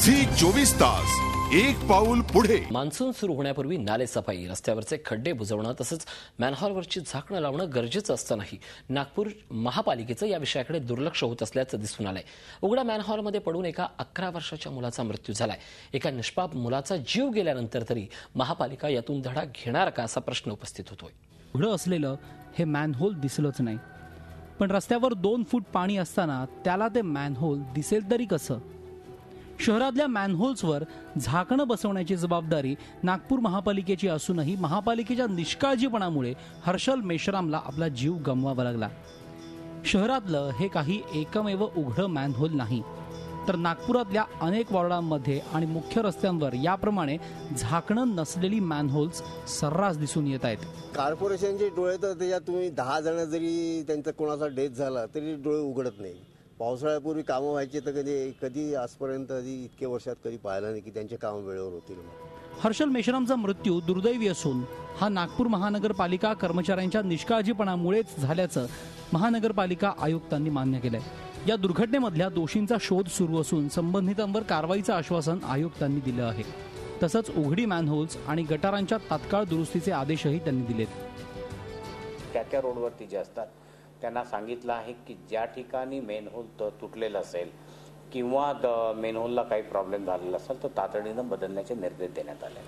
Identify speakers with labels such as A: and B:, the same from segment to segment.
A: Zee 24 तास एक पाऊल पुढे।
B: मान्सून सुरू होण्यापूर्वी नाले सफाई, रस्त्यावरचे खड्डे बुजवणं तसंच मॅनहोलवरची झाकणं लावणं गरजेचं असतानाही नागपूर महापालिकेचं या विषयाकडे दुर्लक्ष होत असल्याचं दिसून आलंय। उघड्या मॅनहोलमध्ये पडून एका 11 वर्षाच्या मुलाचा मृत्यू झालाय। एका निष्पाप मुलाचा जीव गेल्यानंतर तरी महापालिका यातून धडा घेणार का असा प्रश्न उपस्थित होतोय।
C: उघडं असलेलं हे मॅनहोल दिसलंच नाही, पण रस्त्यावर 2 फूट पाणी असताना त्याला ते मॅनहोल दिसेल तरी कसं? शहरातल्या मॅनहोल्सवर झाकणं बसवण्याची जबाबदारी नागपूर महापालिकेची असूनही महापालिकेच्या निष्काळजीपणामुळे हर्षल मेश्रामला आपला जीव गमवावा लागला। शहरातलं हे काही एकमेव उघडं मॅनहोल नाही, तर नागपुरातल्या अनेक वॉर्डांमध्ये आणि मुख्य रस्त्यांवर याप्रमाणे झाकणं नसलेली मॅनहोल्स सर्रास दिसून येत आहेत।
D: कॉर्पोरेशनचे डोळे तर त्याच्यात तुम्ही 10 जण जरी त्यांचा कोणाचा डेथ झाला तरी डोळे उघडत नाही। पावसाळ्यापूर्वी कामं व्हायची तर कधी आजपर्यंत इतक्या वर्षात कधी पाहिलं नाही की त्यांचे काम वेळेवर होतील।
C: हर्षल मेश्रामचा मृत्यू दुर्दैवी असून हा नागपूर महानगरपालिका कर्मचाऱ्यांच्या निष्काळजीपणामुळेच झाल्याचं महानगरपालिका आयुक्तांनी मान्य केलंय। या दुर्घटनेमधल्या दोषींचा शोध सुरू असून संबंधितांवर कारवाईचं आश्वासन आयुक्तांनी दिलं आहे। तसंच उघडी मॅनहोल्स आणि गटारांच्या तात्काळ दुरुस्तीचे आदेशही त्यांनी दिलेत।
E: त्या रोडवरती जे असतात त्यांना सांगितलं आहे की ज्या ठिकाणी मेनहोल तुटलेला असेल किंवा मेनहोलला काही प्रॉब्लेम झालेला असेल तर तातडीनं बदलण्याचे निर्देश देण्यात आले।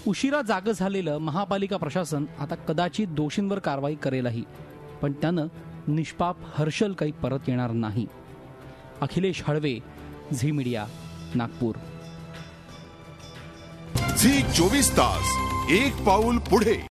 C: उशिरा जागं झालेलं महापालिका प्रशासन आता कदाचित दोषींवर कारवाई करेलही, पण त्यानं निष्पाप हर्षल काही परत येणार नाही। Akhilesh Halwe, Zee media, Nagpur.
A: Zee 24 तास एक पाऊल पुढे।